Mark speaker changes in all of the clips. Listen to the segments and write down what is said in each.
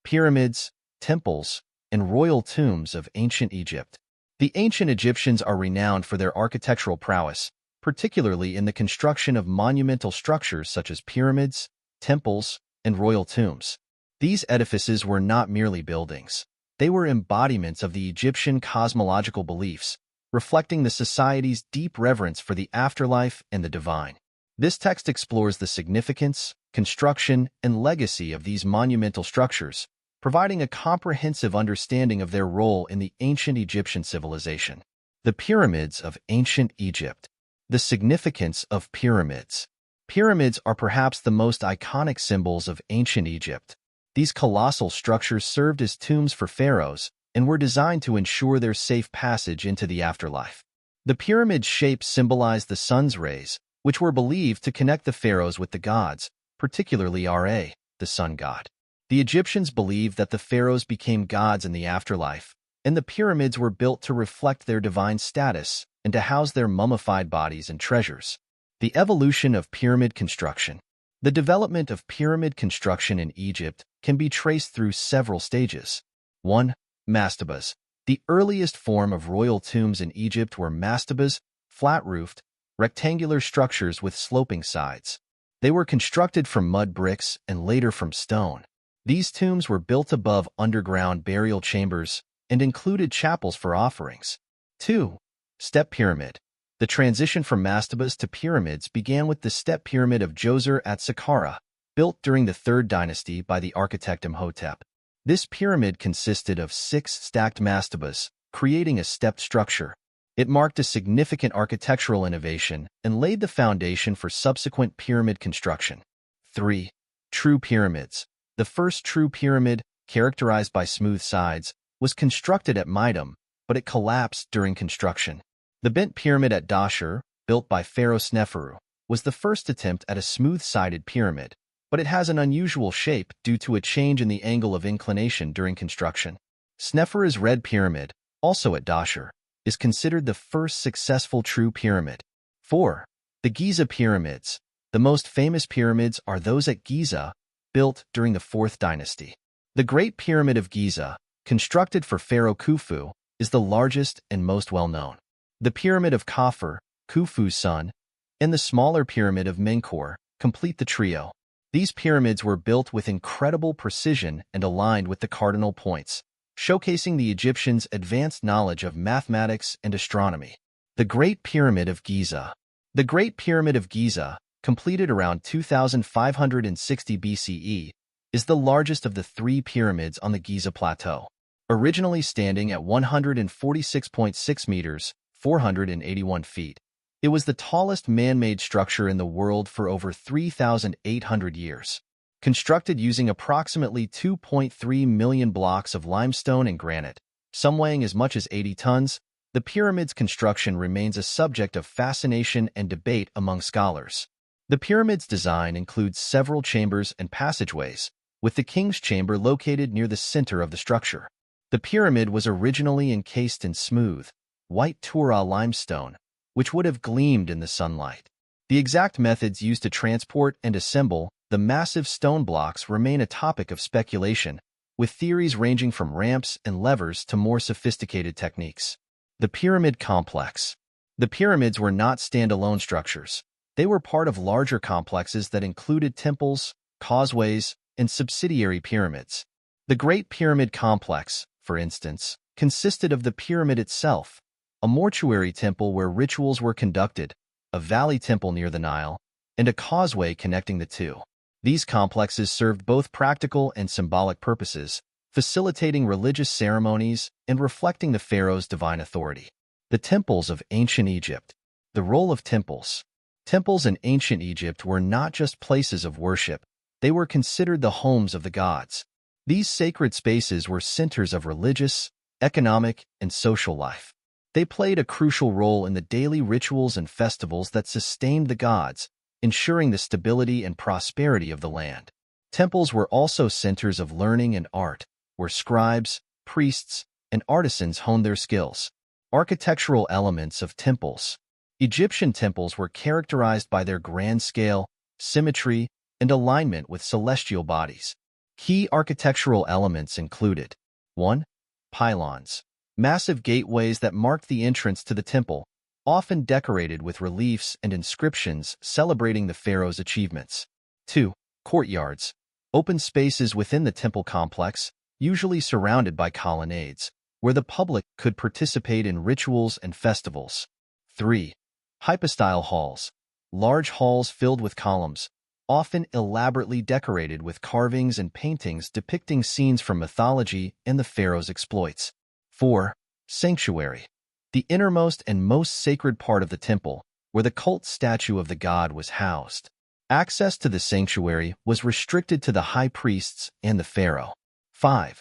Speaker 1: pyramids, temples, and royal tombs of ancient Egypt. The ancient Egyptians are renowned for their architectural prowess, particularly in the construction of monumental structures such as pyramids, temples, and royal tombs. These edifices were not merely buildings. They were embodiments of the Egyptian cosmological beliefs, reflecting the society's deep reverence for the afterlife and the divine. This text explores the significance, construction, and legacy of these monumental structures, providing a comprehensive understanding of their role in the ancient Egyptian civilization. The pyramids of ancient Egypt. The significance of pyramids. Pyramids are perhaps the most iconic symbols of ancient Egypt. These colossal structures served as tombs for pharaohs and were designed to ensure their safe passage into the afterlife. The pyramid shape symbolized the sun's rays, which were believed to connect the pharaohs with the gods, particularly Ra, the sun god. The Egyptians believed that the pharaohs became gods in the afterlife, and the pyramids were built to reflect their divine status and to house their mummified bodies and treasures. The evolution of pyramid construction. The development of pyramid construction in Egypt can be traced through several stages. 1. Mastabas. The earliest form of royal tombs in Egypt were mastabas, flat-roofed, rectangular structures with sloping sides. They were constructed from mud bricks and later from stone. These tombs were built above underground burial chambers and included chapels for offerings. 2. Step pyramid. The transition from mastabas to pyramids began with the step pyramid of Djoser at Saqqara, built during the 3rd dynasty by the architect Imhotep. This pyramid consisted of 6 stacked mastabas, creating a stepped structure. It marked a significant architectural innovation and laid the foundation for subsequent pyramid construction. 3. True pyramids. The first true pyramid, characterized by smooth sides, was constructed at Midum, but it collapsed during construction. The bent pyramid at Dahshur, built by Pharaoh Sneferu, was the first attempt at a smooth-sided pyramid, but it has an unusual shape due to a change in the angle of inclination during construction. Sneferu's red pyramid, also at Dahshur, is considered the first successful true pyramid. 4. The Giza pyramids. The most famous pyramids are those at Giza, built during the 4th dynasty. The Great Pyramid of Giza, constructed for Pharaoh Khufu, is the largest and most well-known. The Pyramid of Khafre, Khufu's son, and the smaller Pyramid of Menkaure complete the trio. These pyramids were built with incredible precision and aligned with the cardinal points, showcasing the Egyptians' advanced knowledge of mathematics and astronomy. The Great Pyramid of Giza. The Great Pyramid of Giza, completed around 2560 BCE, is the largest of the 3 pyramids on the Giza Plateau. Originally standing at 146.6 meters, 481 feet, it was the tallest man-made structure in the world for over 3,800 years. Constructed using approximately 2.3 million blocks of limestone and granite, some weighing as much as 80 tons, the pyramid's construction remains a subject of fascination and debate among scholars. The pyramid's design includes several chambers and passageways, with the king's chamber located near the center of the structure. The pyramid was originally encased in smooth, white Tura limestone, which would have gleamed in the sunlight. The exact methods used to transport and assemble the massive stone blocks remain a topic of speculation, with theories ranging from ramps and levers to more sophisticated techniques. The pyramid complex. The pyramids were not standalone structures. They were part of larger complexes that included temples, causeways, and subsidiary pyramids. The Great Pyramid Complex, for instance, consisted of the pyramid itself, a mortuary temple where rituals were conducted, a valley temple near the Nile, and a causeway connecting the two. These complexes served both practical and symbolic purposes, facilitating religious ceremonies and reflecting the pharaoh's divine authority. The temples of ancient Egypt. The role of temples. Temples in ancient Egypt were not just places of worship, they were considered the homes of the gods. These sacred spaces were centers of religious, economic, and social life. They played a crucial role in the daily rituals and festivals that sustained the gods, ensuring the stability and prosperity of the land. Temples were also centers of learning and art, where scribes, priests, and artisans honed their skills. Architectural elements of temples. Egyptian temples were characterized by their grand scale, symmetry, and alignment with celestial bodies. Key architectural elements included 1. Pylons, massive gateways that marked the entrance to the temple, often decorated with reliefs and inscriptions celebrating the pharaoh's achievements. 2. Courtyards, open spaces within the temple complex, usually surrounded by colonnades, where the public could participate in rituals and festivals. 3. Hypostyle halls, large halls filled with columns, often elaborately decorated with carvings and paintings depicting scenes from mythology and the pharaoh's exploits. 4. Sanctuary, the innermost and most sacred part of the temple, where the cult statue of the god was housed. Access to the sanctuary was restricted to the high priests and the pharaoh. 5.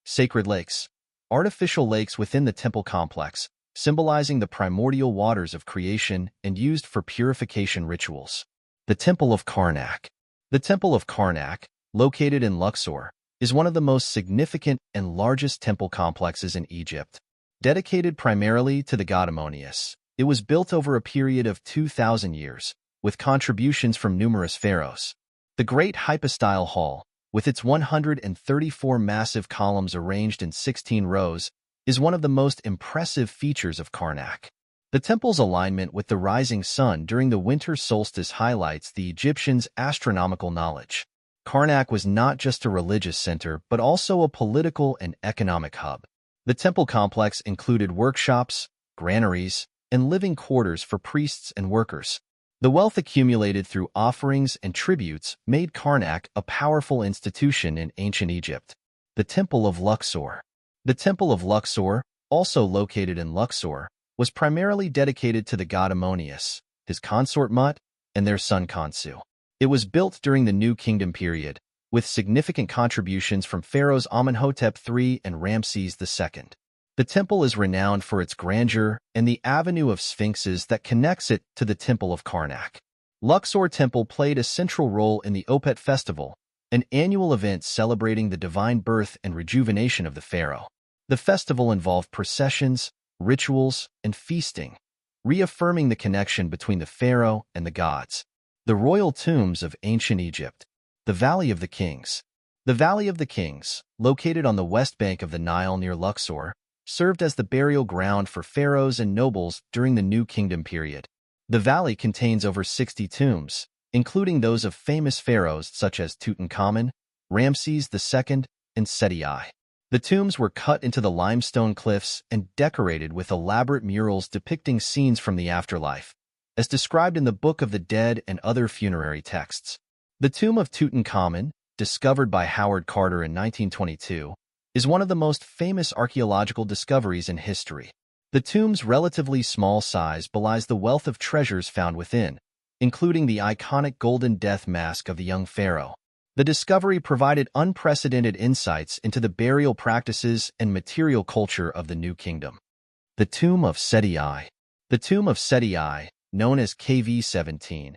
Speaker 1: Sacred lakes, artificial lakes within the temple complex, symbolizing the primordial waters of creation and used for purification rituals. The Temple of Karnak. The Temple of Karnak, located in Luxor, is one of the most significant and largest temple complexes in Egypt. Dedicated primarily to the god Ammonius, it was built over a period of 2,000 years, with contributions from numerous pharaohs. The Great Hypostyle Hall, with its 134 massive columns arranged in 16 rows, is one of the most impressive features of Karnak. The temple's alignment with the rising sun during the winter solstice highlights the Egyptians' astronomical knowledge. Karnak was not just a religious center, but also a political and economic hub. The temple complex included workshops, granaries, and living quarters for priests and workers. The wealth accumulated through offerings and tributes made Karnak a powerful institution in ancient Egypt. The Temple of Luxor. The Temple of Luxor, also located in Luxor, was primarily dedicated to the god Ammonius, his consort Mut, and their son Khonsu. It was built during the New Kingdom period, with significant contributions from pharaohs Amenhotep III and Ramses II. The temple is renowned for its grandeur and the avenue of sphinxes that connects it to the Temple of Karnak. Luxor Temple played a central role in the Opet Festival, an annual event celebrating the divine birth and rejuvenation of the pharaoh. The festival involved processions, rituals, and feasting, reaffirming the connection between the pharaoh and the gods. The royal tombs of ancient Egypt. The Valley of the Kings. The Valley of the Kings, located on the west bank of the Nile near Luxor, served as the burial ground for pharaohs and nobles during the New Kingdom period. The valley contains over 60 tombs, including those of famous pharaohs such as Tutankhamun, Ramses II, and Seti I. The tombs were cut into the limestone cliffs and decorated with elaborate murals depicting scenes from the afterlife, as described in the Book of the Dead and other funerary texts. The tomb of Tutankhamun, discovered by Howard Carter in 1922, is one of the most famous archaeological discoveries in history. The tomb's relatively small size belies the wealth of treasures found within, including the iconic golden death mask of the young pharaoh. The discovery provided unprecedented insights into the burial practices and material culture of the New Kingdom. The Tomb of Seti I. The Tomb of Seti I, known as KV-17,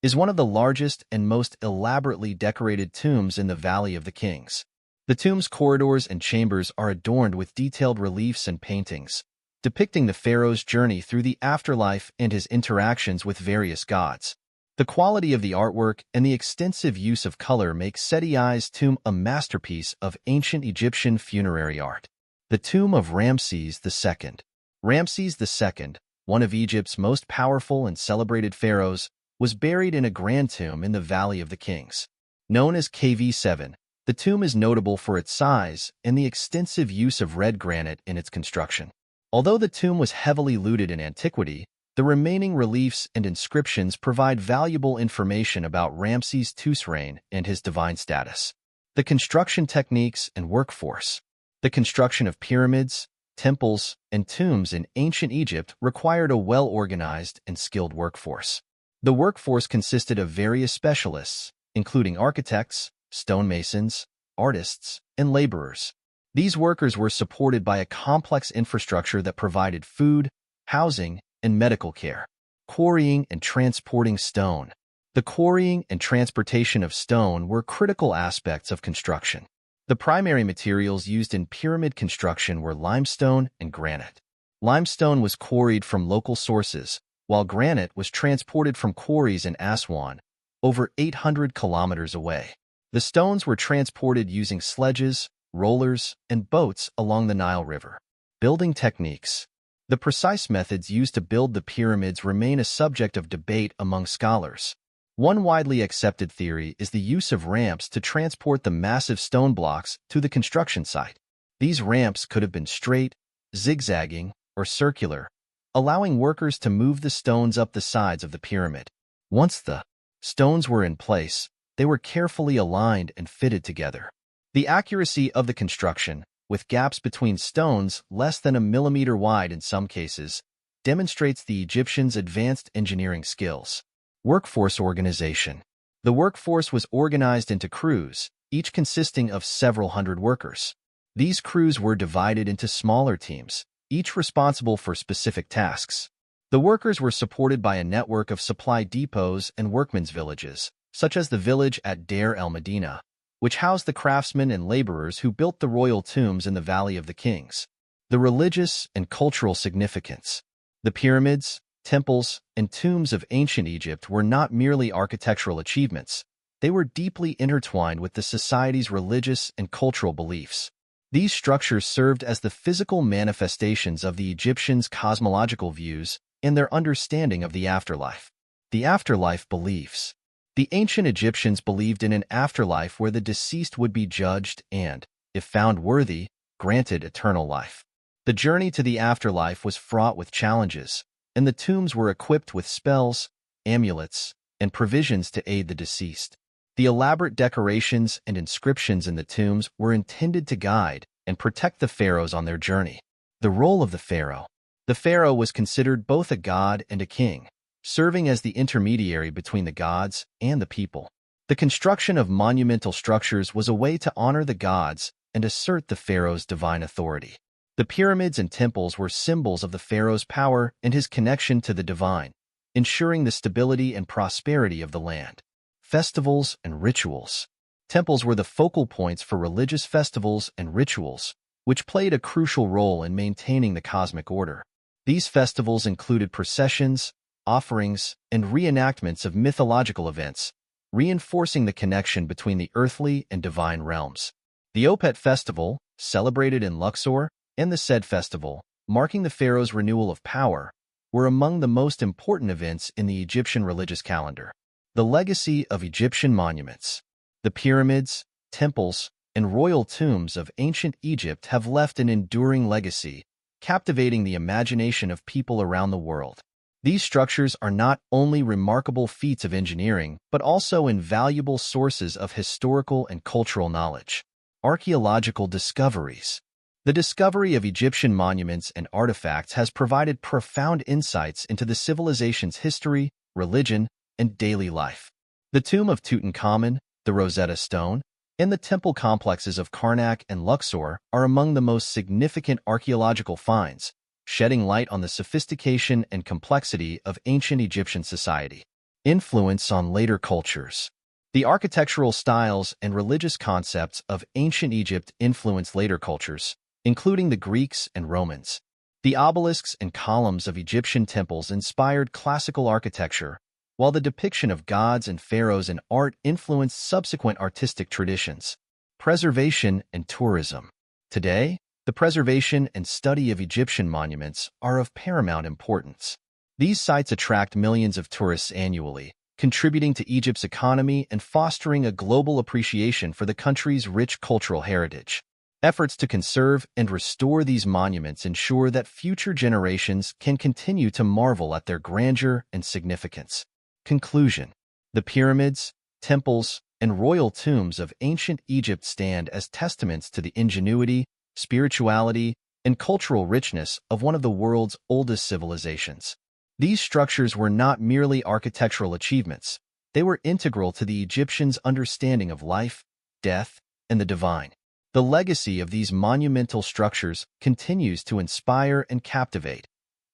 Speaker 1: is one of the largest and most elaborately decorated tombs in the Valley of the Kings. The tomb's corridors and chambers are adorned with detailed reliefs and paintings, depicting the pharaoh's journey through the afterlife and his interactions with various gods. The quality of the artwork and the extensive use of color make Seti I's tomb a masterpiece of ancient Egyptian funerary art. The Tomb of Ramses II. Ramses II, one of Egypt's most powerful and celebrated pharaohs, was buried in a grand tomb in the Valley of the Kings. Known as KV-7, the tomb is notable for its size and the extensive use of red granite in its construction. Although the tomb was heavily looted in antiquity, the remaining reliefs and inscriptions provide valuable information about Ramses II's reign and his divine status. The construction techniques and workforce. The construction of pyramids, temples, and tombs in ancient Egypt required a well-organized and skilled workforce. The workforce consisted of various specialists, including architects, stonemasons, artists, and laborers. These workers were supported by a complex infrastructure that provided food, housing, and medical care. Quarrying and transporting stone. The quarrying and transportation of stone were critical aspects of construction. The primary materials used in pyramid construction were limestone and granite. Limestone was quarried from local sources, while granite was transported from quarries in Aswan, over 800 kilometers away. The stones were transported using sledges, rollers, and boats along the Nile River. Building techniques. The precise methods used to build the pyramids remain a subject of debate among scholars. One widely accepted theory is the use of ramps to transport the massive stone blocks to the construction site. These ramps could have been straight, zigzagging, or circular, allowing workers to move the stones up the sides of the pyramid. Once the stones were in place, they were carefully aligned and fitted together. The accuracy of the construction, with gaps between stones less than a millimeter wide in some cases, demonstrates the Egyptians' advanced engineering skills. Workforce organization. The workforce was organized into crews, each consisting of several hundred workers. These crews were divided into smaller teams, each responsible for specific tasks. The workers were supported by a network of supply depots and workmen's villages, such as the village at Deir el-Medina, which housed the craftsmen and laborers who built the royal tombs in the Valley of the Kings. The religious and cultural significance. The pyramids, temples, and tombs of ancient Egypt were not merely architectural achievements. They were deeply intertwined with the society's religious and cultural beliefs. These structures served as the physical manifestations of the Egyptians' cosmological views and their understanding of the afterlife. The afterlife beliefs. The ancient Egyptians believed in an afterlife where the deceased would be judged and, if found worthy, granted eternal life. The journey to the afterlife was fraught with challenges, and the tombs were equipped with spells, amulets, and provisions to aid the deceased. The elaborate decorations and inscriptions in the tombs were intended to guide and protect the pharaohs on their journey. The role of the pharaoh. The pharaoh was considered both a god and a king, serving as the intermediary between the gods and the people. The construction of monumental structures was a way to honor the gods and assert the pharaoh's divine authority. The pyramids and temples were symbols of the pharaoh's power and his connection to the divine, ensuring the stability and prosperity of the land. Festivals and rituals. Temples were the focal points for religious festivals and rituals, which played a crucial role in maintaining the cosmic order. These festivals included processions, offerings, and reenactments of mythological events, reinforcing the connection between the earthly and divine realms. The Opet festival, celebrated in Luxor, and the Sed festival, marking the pharaoh's renewal of power, were among the most important events in the Egyptian religious calendar. The legacy of Egyptian monuments. The pyramids, temples, and royal tombs of ancient Egypt have left an enduring legacy, captivating the imagination of people around the world. These structures are not only remarkable feats of engineering, but also invaluable sources of historical and cultural knowledge. Archaeological discoveries. The discovery of Egyptian monuments and artifacts has provided profound insights into the civilization's history, religion, and daily life. The tomb of Tutankhamun, the Rosetta Stone, and the temple complexes of Karnak and Luxor are among the most significant archaeological finds, shedding light on the sophistication and complexity of ancient Egyptian society. Influence on later cultures. The architectural styles and religious concepts of ancient Egypt influenced later cultures, including the Greeks and Romans. The obelisks and columns of Egyptian temples inspired classical architecture, while the depiction of gods and pharaohs in art influenced subsequent artistic traditions. Preservation and tourism. Today, the preservation and study of Egyptian monuments are of paramount importance. These sites attract millions of tourists annually, contributing to Egypt's economy and fostering a global appreciation for the country's rich cultural heritage. Efforts to conserve and restore these monuments ensure that future generations can continue to marvel at their grandeur and significance. Conclusion. The pyramids, temples, and royal tombs of ancient Egypt stand as testaments to the ingenuity, spirituality, and cultural richness of one of the world's oldest civilizations. These structures were not merely architectural achievements, they were integral to the Egyptians' understanding of life, death, and the divine. The legacy of these monumental structures continues to inspire and captivate,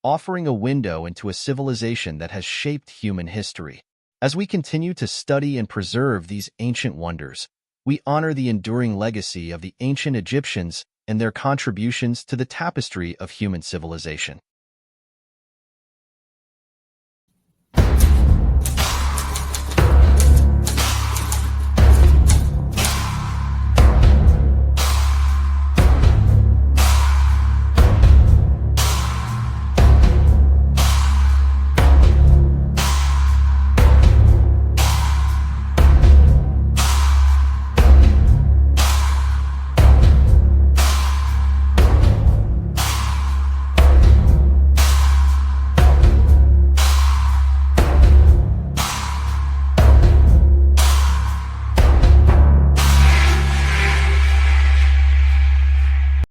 Speaker 1: offering a window into a civilization that has shaped human history. As we continue to study and preserve these ancient wonders, we honor the enduring legacy of the ancient Egyptians and their contributions to the tapestry of human civilization.